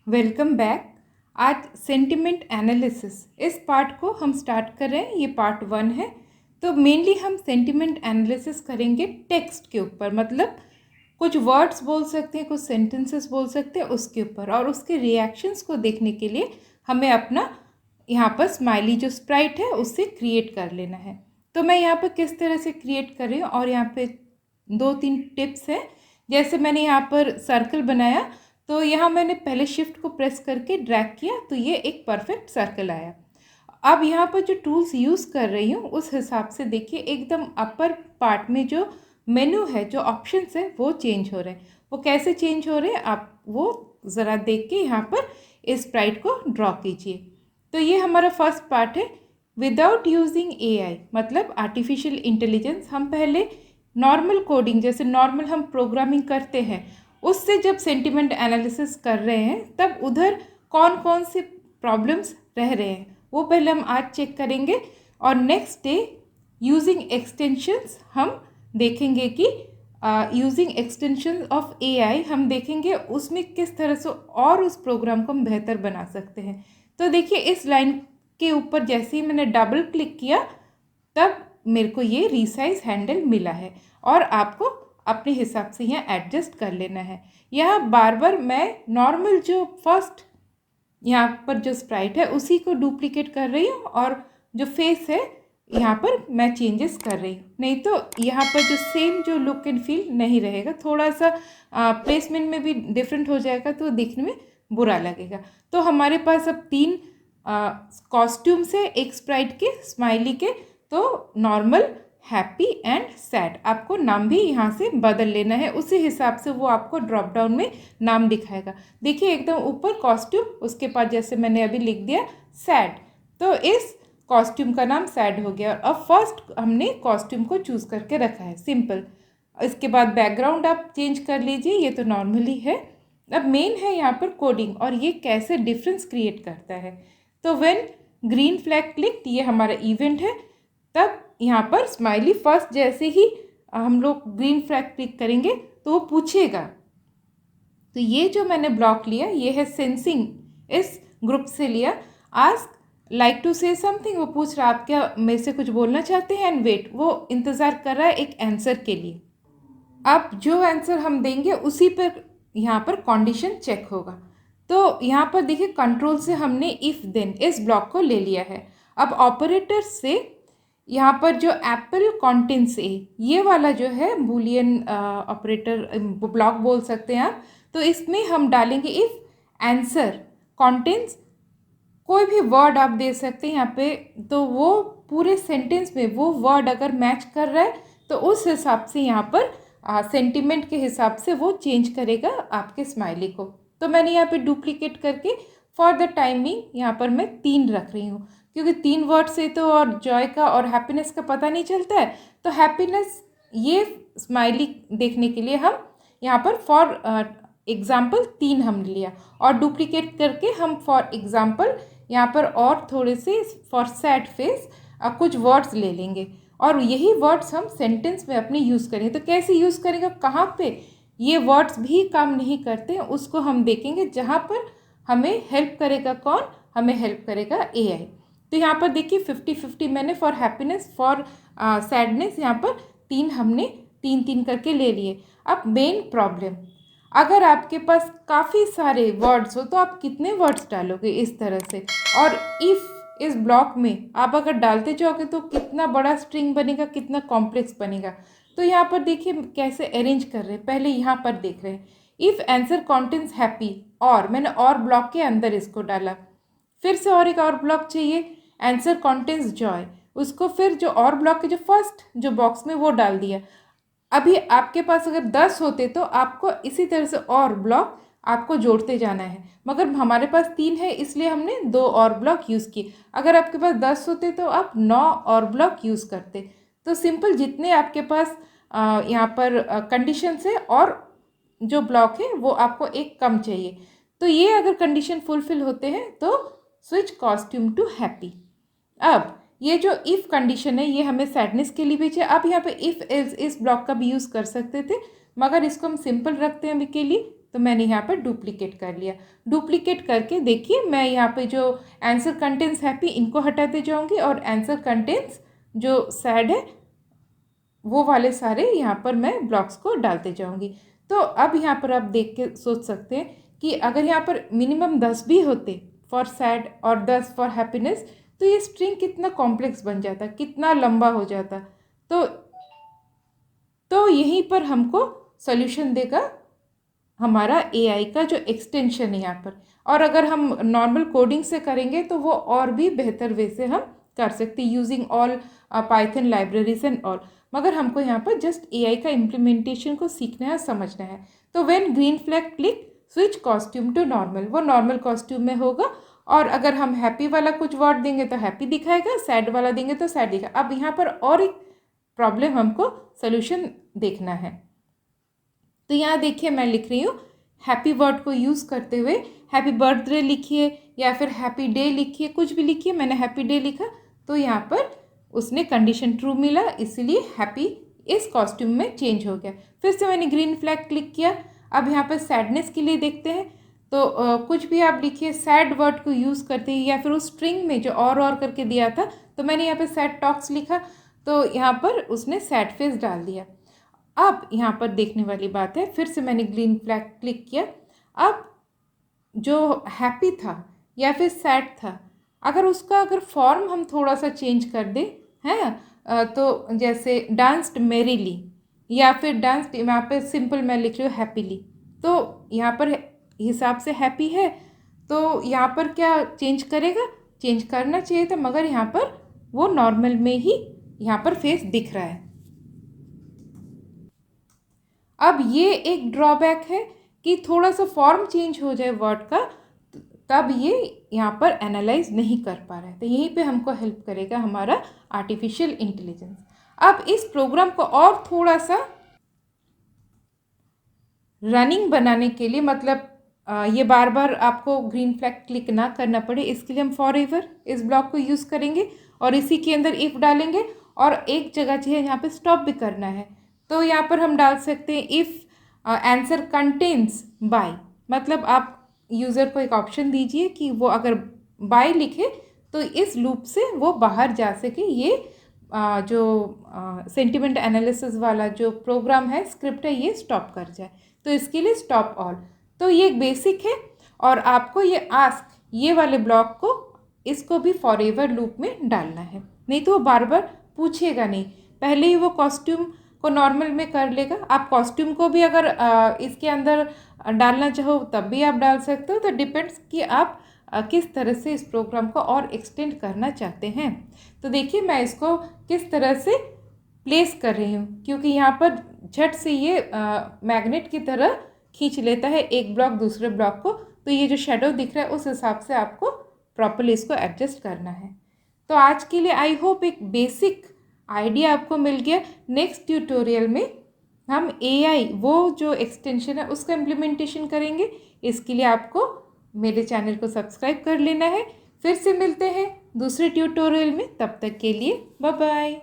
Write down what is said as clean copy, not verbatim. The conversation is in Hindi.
Welcome back. आज सेंटिमेंट एनालिसिस इस पार्ट को हम स्टार्ट कर रहे हैं। ये पार्ट 1 है। तो मेनली हम सेंटिमेंट एनालिसिस करेंगे टेक्स्ट के ऊपर, मतलब कुछ वर्ड्स बोल सकते हैं, कुछ सेंटेंसेस बोल सकते हैं उसके ऊपर, और उसके रिएक्शंस को देखने के लिए हमें अपना यहाँ पर स्माइली जो स्प्राइट है उससे क्रिएट कर लेना है। तो मैं यहाँ पर किस तरह से क्रिएट कर रही हूँ, और यहाँ पे 2-3 टिप्स हैं। जैसे मैंने यहाँ पर सर्कल बनाया, तो यहाँ मैंने पहले शिफ्ट को प्रेस करके ड्रैग किया तो ये एक परफेक्ट सर्कल आया। अब यहाँ पर जो टूल्स यूज़ कर रही हूँ उस हिसाब से देखिए, एकदम अपर पार्ट में जो मेनू है, जो ऑप्शंस है वो चेंज हो रहे हैं। वो कैसे चेंज हो रहे हैं आप वो ज़रा देख के यहाँ पर इस स्प्राइट को ड्रॉ कीजिए। तो ये हमारा फर्स्ट पार्ट है, विदाउट यूजिंग एआई, मतलब आर्टिफिशियल इंटेलिजेंस। हम पहले नॉर्मल कोडिंग, जैसे नॉर्मल हम प्रोग्रामिंग करते हैं, उससे जब सेंटिमेंट एनालिसिस कर रहे हैं तब उधर कौन कौन से प्रॉब्लम्स रह रहे हैं वो पहले हम आज चेक करेंगे। और नेक्स्ट डे यूजिंग एक्सटेंशंस हम देखेंगे कि यूजिंग एक्सटेंशन ऑफ एआई हम देखेंगे उसमें किस तरह से और उस प्रोग्राम को हम बेहतर बना सकते हैं। तो देखिए, इस लाइन के ऊपर जैसे ही मैंने डबल क्लिक किया तब मेरे को ये रीसाइज हैंडल मिला है, और आपको अपने हिसाब से यहाँ एडजस्ट कर लेना है। यहाँ बार बार मैं नॉर्मल जो फर्स्ट यहाँ पर जो स्प्राइट है उसी को डुप्लीकेट कर रही हूँ, और जो फेस है यहाँ पर मैं चेंजेस कर रही हूँ, नहीं तो यहाँ पर जो सेम जो लुक एंड फील नहीं रहेगा, थोड़ा सा प्लेसमेंट में भी डिफरेंट हो जाएगा तो देखने में बुरा लगेगा। तो हमारे पास अब 3 कॉस्ट्यूम्स है, एक स्प्राइट के, स्माइली के। तो नॉर्मल, हैप्पी एंड सैड, आपको नाम भी यहाँ से बदल लेना है, उसी हिसाब से वो आपको ड्रॉप डाउन में नाम दिखाएगा। देखिए एकदम ऊपर कॉस्ट्यूम, उसके बाद जैसे मैंने अभी लिख दिया सैड, तो इस कॉस्ट्यूम का नाम सैड हो गया। और अब फर्स्ट हमने कॉस्ट्यूम को चूज करके रखा है, सिंपल। इसके बाद बैकग्राउंड आप चेंज कर लीजिए, ये तो नॉर्मली है। अब मेन है यहाँ पर कोडिंग, और ये कैसे डिफरेंस क्रिएट करता है। तो व्हेन ग्रीन फ्लैग क्लिक, ये हमारा इवेंट है। तब यहाँ पर स्माइली फर्स्ट जैसे ही हम लोग ग्रीन फ्लैग क्लिक करेंगे तो वो पूछेगा। तो ये जो मैंने ब्लॉक लिया ये है सेंसिंग, इस ग्रुप से लिया। Ask like to say something, वो पूछ रहा आप क्या मेरे से कुछ बोलना चाहते हैं। एंड वेट, वो इंतज़ार कर रहा है एक आंसर के लिए। अब जो आंसर हम देंगे उसी पर यहाँ पर कंडीशन चेक होगा। तो यहाँ पर देखिए, कंट्रोल से हमने इफ़ देन इस ब्लॉक को ले लिया है। अब ऑपरेटर से यहाँ पर जो एप्पल कॉन्टेंट्स ए, ये वाला जो है बूलियन ऑपरेटर ब्लॉक बोल सकते हैं आप। तो इसमें हम डालेंगे इफ़ आंसर कॉन्टेंट्स, कोई भी वर्ड आप दे सकते हैं यहाँ पे। तो वो पूरे सेंटेंस में वो वर्ड अगर मैच कर रहा है तो उस हिसाब से यहाँ पर सेंटिमेंट के हिसाब से वो चेंज करेगा आपके स्माइली को। तो मैंने यहाँ पे डुप्लीकेट करके फॉर द टाइमिंग यहाँ पर मैं 3 रख रही हूँ, क्योंकि 3 वर्ड से तो और जॉय का और हैप्पीनेस का पता नहीं चलता है। तो हैप्पीनेस ये स्माइली देखने के लिए हम यहाँ पर फॉर एग्ज़ाम्पल 3 हम लिया, और डुप्लीकेट करके हम फॉर एग्ज़ाम्पल यहाँ पर और थोड़े से फॉर सैड फेस कुछ वर्ड्स ले लेंगे, और यही वर्ड्स हम सेंटेंस में अपने यूज़ करेंगे। तो कैसे यूज़ करेंगे, कहाँ पे ये वर्ड्स भी काम नहीं करते उसको हम देखेंगे, जहाँ पर हमें हेल्प करेगा कौन, हमें हेल्प करेगा एआई। तो यहाँ पर देखिए 50-50 मैंने फॉर हैप्पीनेस, फॉर सैडनेस यहाँ पर 3 हमने 3-3 करके ले लिए। अब मेन प्रॉब्लम, अगर आपके पास काफ़ी सारे वर्ड्स हो तो आप कितने वर्ड्स डालोगे इस तरह से। और इफ़ इस ब्लॉक में आप अगर डालते जाओगे तो कितना बड़ा स्ट्रिंग बनेगा, कितना कॉम्प्लेक्स बनेगा। तो यहाँ पर देखिए कैसे अरेंज कर रहे हैं। पहले यहाँ पर देख रहे हैं इफ़ आंसर कॉन्टेंट्स हैप्पी, और मैंने और ब्लॉक के अंदर इसको डाला। फिर से और एक और ब्लॉक चाहिए, आंसर कॉन्टेंट्स जॉय, उसको फिर जो और ब्लॉक के जो फर्स्ट जो बॉक्स में वो डाल दिया। अभी आपके पास अगर 10 होते तो आपको इसी तरह से और ब्लॉक आपको जोड़ते जाना है, मगर हमारे पास 3 है इसलिए हमने 2 और ब्लॉक यूज़ किए। अगर आपके पास 10 होते तो आप 9 और ब्लॉक यूज़ करते। तो सिंपल, जितने आपके पास यहाँ पर कंडीशंस है और जो ब्लॉक है वो आपको एक कम चाहिए। तो ये अगर कंडीशन फुलफिल होते हैं तो स्विच कॉस्ट्यूम टू हैप्पी। अब ये जो इफ़ कंडीशन है ये हमें सैडनेस के लिए भी चाहिए। अब यहाँ पे इफ़ इस ब्लॉक का भी यूज़ कर सकते थे, मगर इसको हम सिंपल रखते हैं अभी के लिए। तो मैंने यहाँ पर डुप्लीकेट कर लिया। डुप्लीकेट करके देखिए मैं यहाँ पे जो आंसर कंटेंट्स हैप्पी इनको हटाते जाऊँगी और आंसर कंटेंट्स जो सैड है वो वाले सारे यहाँ पर मैं ब्लॉक्स को डालते जाऊँगी। तो अब यहाँ पर आप देख के सोच सकते हैं कि अगर यहाँ पर मिनिमम 10 भी होते फॉर सैड और 10 फॉर हैप्पीनेस तो ये स्ट्रिंग कितना कॉम्प्लेक्स बन जाता, कितना लंबा हो जाता। तो यहीं पर हमको सॉल्यूशन देगा हमारा एआई का जो एक्सटेंशन है यहाँ पर। और अगर हम नॉर्मल कोडिंग से करेंगे तो वो और भी बेहतर वे से हम कर सकते using all Python libraries and all. मगर हमको यहाँ पर जस्ट एआई का इम्प्लीमेंटेशन को सीखना है, समझना है। तो when green flag click switch costume to normal, वो नॉर्मल कॉस्ट्यूम में होगा। और अगर हम हैप्पी वाला कुछ वर्ड देंगे तो हैप्पी दिखाएगा, सैड वाला देंगे तो सैड दिखाएगा। अब यहाँ पर और एक प्रॉब्लम हमको सोल्यूशन देखना है। तो यहाँ देखिए मैं लिख रही हूँ हैप्पी वर्ड को यूज़ करते हुए हैप्पी बर्थडे लिखिए या फिर हैप्पी डे लिखिए, कुछ भी लिखिए। मैंने हैप्पी डे लिखा तो यहाँ पर उसने कंडीशन ट्रू मिला, इसलिए हैप्पी इस कॉस्ट्यूम में चेंज हो गया। फिर से मैंने ग्रीन फ्लैग क्लिक किया। अब यहाँ पर सैडनेस के लिए देखते हैं तो कुछ भी आप लिखिए सैड वर्ड को यूज़ करते हैं या फिर उस स्ट्रिंग में जो और करके दिया था तो मैंने यहाँ पर सैड टॉक्स लिखा तो यहाँ पर उसने सैड फेस डाल दिया। अब यहाँ पर देखने वाली बात है, फिर से मैंने ग्रीन फ्लैग क्लिक किया। अब जो हैप्पी था या फिर सैड था अगर उसका फॉर्म हम थोड़ा सा चेंज कर दें हैं तो जैसे डांस्ड मेरीली या फिर डांस्ड, यहाँ पे सिंपल मैं लिख रही हूँ हैप्पीली, तो यहाँ पर हिसाब से हैप्पी है तो यहाँ पर क्या चेंज करेगा, चेंज करना चाहिए था मगर यहाँ पर वो नॉर्मल में ही यहाँ पर फेस दिख रहा है। अब ये एक ड्रॉबैक है कि थोड़ा सा फॉर्म चेंज हो जाए वर्ड का तब ये यहाँ पर एनालाइज नहीं कर पा रहा है। तो यहीं पे हमको हेल्प करेगा हमारा आर्टिफिशियल इंटेलिजेंस। अब इस प्रोग्राम को और थोड़ा सा रनिंग बनाने के लिए, मतलब ये बार बार आपको ग्रीन फ्लैग क्लिक ना करना पड़े, इसके लिए हम फॉर एवर इस ब्लॉक को यूज़ करेंगे और इसी के अंदर इफ़ डालेंगे और एक जगह चाहिए यहाँ पे स्टॉप भी करना है। तो यहाँ पर हम डाल सकते हैं इफ़ आंसर कंटेन्स बाय, मतलब आप यूज़र को एक ऑप्शन दीजिए कि वो अगर बाय लिखे तो इस लूप से वो बाहर जा सके, ये जो सेंटिमेंट एनालिसिस वाला जो प्रोग्राम है, स्क्रिप्ट है, ये स्टॉप कर जाए। तो इसके लिए स्टॉप ऑल, तो ये एक बेसिक है। और आपको ये आस्क ये वाले ब्लॉक को इसको भी फॉर एवर लूप में डालना है, नहीं तो वो बार बार पूछेगा नहीं, पहले ही वो कॉस्ट्यूम को नॉर्मल में कर लेगा। आप कॉस्ट्यूम को भी अगर इसके अंदर डालना चाहो तब भी आप डाल सकते हो, तो डिपेंड्स कि आप किस तरह से इस प्रोग्राम को और एक्सटेंड करना चाहते हैं। तो देखिए मैं इसको किस तरह से प्लेस कर रही हूँ, क्योंकि यहाँ पर झट से ये मैग्नेट की तरह खींच लेता है एक ब्लॉक दूसरे ब्लॉक को, तो ये जो शेडो दिख रहा है उस हिसाब से आपको प्रॉपर्ली इसको एडजस्ट करना है। तो आज के लिए आई होप एक बेसिक आइडिया आपको मिल गया। नेक्स्ट ट्यूटोरियल में हम एआई वो जो एक्सटेंशन है उसका इम्प्लीमेंटेशन करेंगे। इसके लिए आपको मेरे चैनल को सब्सक्राइब कर लेना है। फिर से मिलते हैं दूसरे ट्यूटोरियल में, तब तक के लिए बाय बाय।